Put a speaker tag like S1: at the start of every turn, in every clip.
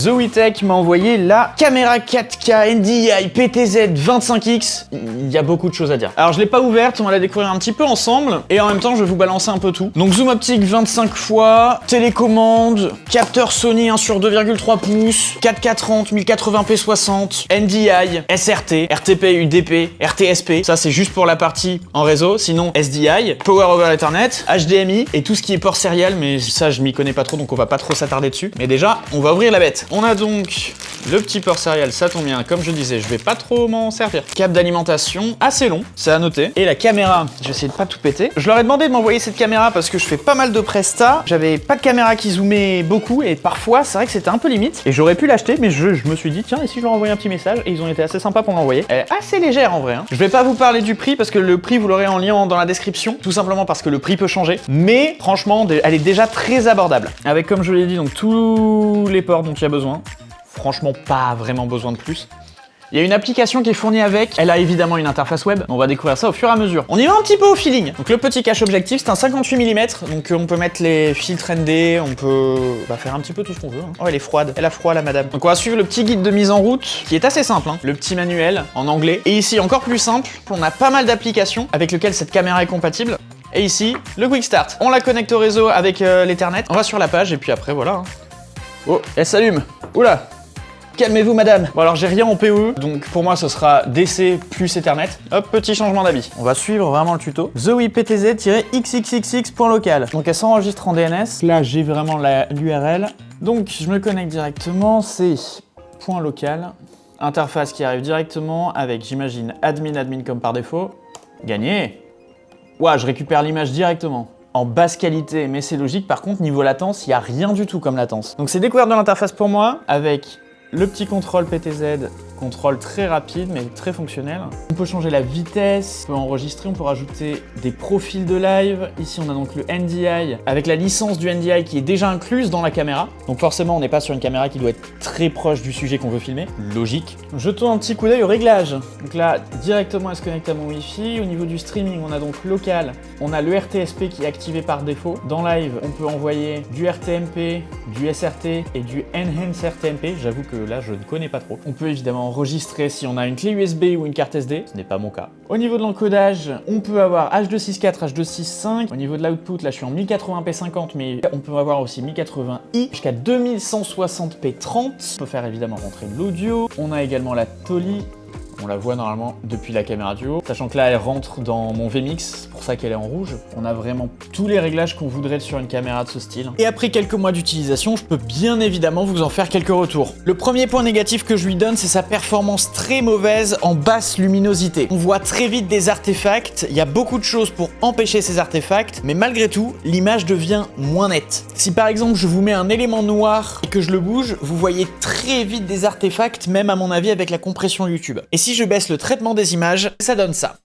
S1: Zoetek m'a envoyé la caméra 4K NDI PTZ 25X. Il y a beaucoup de choses à dire. Alors je l'ai pas ouverte, on va la découvrir un petit peu ensemble et en même temps je vais vous balancer un peu tout. Donc zoom optique 25 fois, télécommande, capteur Sony 1 sur 2,3 pouces, 4K 30, 1080p 60, NDI, SRT, RTP, UDP, RTSP. Ça c'est juste pour la partie en réseau, sinon SDI, Power over Ethernet, HDMI et tout ce qui est port serial, mais ça je m'y connais pas trop donc on va pas trop s'attarder dessus. Mais déjà, on va ouvrir la bête. On a donc le petit port serial, ça tombe bien, comme je disais, je vais pas trop m'en servir. Câble d'alimentation, assez long, c'est à noter. Et la caméra, j'ai essayé de pas tout péter. Je leur ai demandé de m'envoyer cette caméra parce que je fais pas mal de prestats. J'avais pas de caméra qui zoomait beaucoup et parfois, c'est vrai que c'était un peu limite. Et j'aurais pu l'acheter, mais je me suis dit, tiens, et si je leur envoyais un petit message? Et ils ont été assez sympas pour m'envoyer. Elle est assez légère en vrai. Je vais pas vous parler du prix parce que le prix, vous l'aurez en lien dans la description. Tout simplement parce que le prix peut changer. Mais franchement, elle est déjà très abordable. Avec, comme je l'ai dit, donc tous les ports dont il y a besoin. Franchement, pas vraiment besoin de plus. Il y a une application qui est fournie avec, elle a évidemment une interface web, on va découvrir ça au fur et à mesure. On y va un petit peu au feeling. Donc le petit cache objectif, c'est un 58 mm, donc on peut mettre les filtres ND, on peut faire un petit peu tout ce qu'on veut. Oh, elle est froide, elle a froid la madame. Donc on va suivre le petit guide de mise en route, qui est assez simple, le petit manuel en anglais. Et ici, encore plus simple, on a pas mal d'applications avec lesquelles cette caméra est compatible. Et ici, le Quick Start. On la connecte au réseau avec l'Ethernet, on va sur la page et puis après voilà. Oh, elle s'allume. Oula! Calmez-vous madame. Bon alors j'ai rien en PoE, donc pour moi ce sera DC plus Ethernet. Hop, petit changement d'habit. On va suivre vraiment le tuto. Zoe PTZ-xxxx.local. Donc elle s'enregistre en DNS. Là j'ai vraiment l'URL. Donc je me connecte directement, c'est .local. Interface qui arrive directement avec, j'imagine, admin comme par défaut. Gagné. Ouah, je récupère l'image directement. En basse qualité, mais c'est logique. Par contre, niveau latence, il n'y a rien du tout comme latence. Donc c'est découverte de l'interface pour moi, avec le petit contrôle PTZ, contrôle très rapide mais très fonctionnel. On peut changer la vitesse, on peut enregistrer, on peut rajouter des profils de live. Ici on a donc le NDI avec la licence du NDI qui est déjà incluse dans la caméra. Donc forcément on n'est pas sur une caméra qui doit être très proche du sujet qu'on veut filmer, logique. Jetons un petit coup d'œil au réglage. Donc là directement elle se connecte à mon Wi-Fi. Au niveau du streaming on a donc local, on a le RTSP qui est activé par défaut. Dans live on peut envoyer du RTMP, du SRT et du Enhance RTMP. J'avoue que là je ne connais pas trop. On peut évidemment enregistrer si on a une clé USB ou une carte SD, ce n'est pas mon cas. Au niveau de l'encodage, on peut avoir H264, H265. Au niveau de l'output, là je suis en 1080p 50, mais on peut avoir aussi 1080i jusqu'à 2160p 30. On peut faire évidemment rentrer l'audio. On a également la Tolly. On la voit normalement depuis la caméra du haut. Sachant que là, elle rentre dans mon VMix, c'est pour ça qu'elle est en rouge. On a vraiment tous les réglages qu'on voudrait sur une caméra de ce style. Et après quelques mois d'utilisation, je peux bien évidemment vous en faire quelques retours. Le premier point négatif que je lui donne, c'est sa performance très mauvaise en basse luminosité. On voit très vite des artefacts, il y a beaucoup de choses pour empêcher ces artefacts, mais malgré tout, l'image devient moins nette. Si par exemple, je vous mets un élément noir et que je le bouge, vous voyez très vite des artefacts, même à mon avis avec la compression YouTube. Et si je baisse le traitement des images, ça donne ça.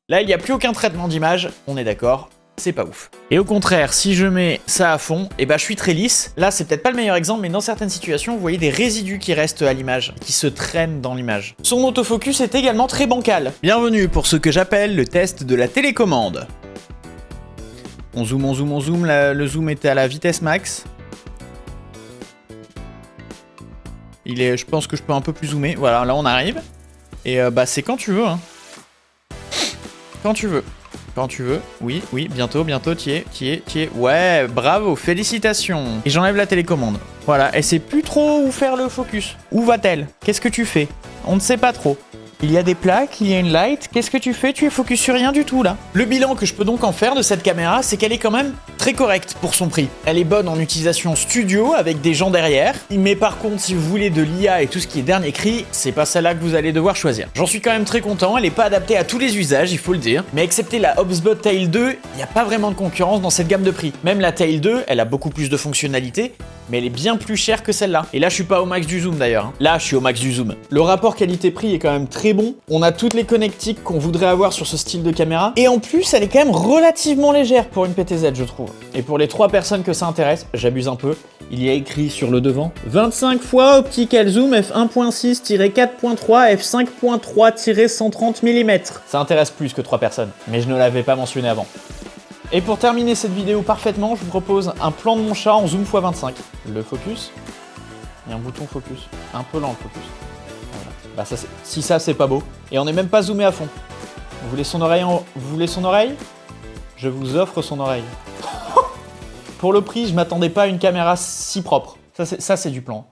S1: Là, il n'y a plus aucun traitement d'image, on est d'accord, c'est pas ouf. Et au contraire, si je mets ça à fond, et je suis très lisse. Là, c'est peut-être pas le meilleur exemple, mais dans certaines situations, vous voyez des résidus qui restent à l'image, qui se traînent dans l'image. Son autofocus est également très bancal. Bienvenue pour ce que j'appelle le test de la télécommande. On zoome, le zoom était à la vitesse max. Je pense que je peux un peu plus zoomer. Voilà, là on arrive. Et c'est quand tu veux, hein. Quand tu veux. Quand tu veux. Oui, bientôt, t'y es. Ouais, bravo, félicitations. Et j'enlève la télécommande. Voilà, elle sait plus trop où faire le focus. Où va-t-elle? Qu'est-ce que tu fais? On ne sait pas trop. Il y a des plaques, il y a une light, qu'est-ce que tu fais? Tu es focus sur rien du tout là. Le bilan que je peux donc en faire de cette caméra, c'est qu'elle est quand même très correcte pour son prix. Elle est bonne en utilisation studio avec des gens derrière, mais par contre si vous voulez de l'IA et tout ce qui est dernier cri, c'est pas celle-là que vous allez devoir choisir. J'en suis quand même très content, elle est pas adaptée à tous les usages, il faut le dire, mais excepté la Hobsbot Tail 2, il n'y a pas vraiment de concurrence dans cette gamme de prix. Même la Tail 2, elle a beaucoup plus de fonctionnalités, mais elle est bien plus chère que celle-là. Et là, je suis pas au max du zoom d'ailleurs. Là, je suis au max du zoom. Le rapport qualité-prix est quand même très bon. On a toutes les connectiques qu'on voudrait avoir sur ce style de caméra. Et en plus, elle est quand même relativement légère pour une PTZ, je trouve. Et pour les 3 personnes que ça intéresse, j'abuse un peu, il y a écrit sur le devant 25 fois optical zoom f1.6-4.3 f5.3-130 mm. Ça intéresse plus que 3 personnes, mais je ne l'avais pas mentionné avant. Et pour terminer cette vidéo parfaitement, je vous propose un plan de mon chat en zoom x25. Le focus. Il y a un bouton focus. Un peu lent le focus. Voilà. Bah ça, si ça, c'est pas beau. Et on n'est même pas zoomé à fond. Vous voulez son oreille Vous voulez son oreille? Je vous offre son oreille. Pour le prix, je m'attendais pas à une caméra si propre. Ça, c'est du plan.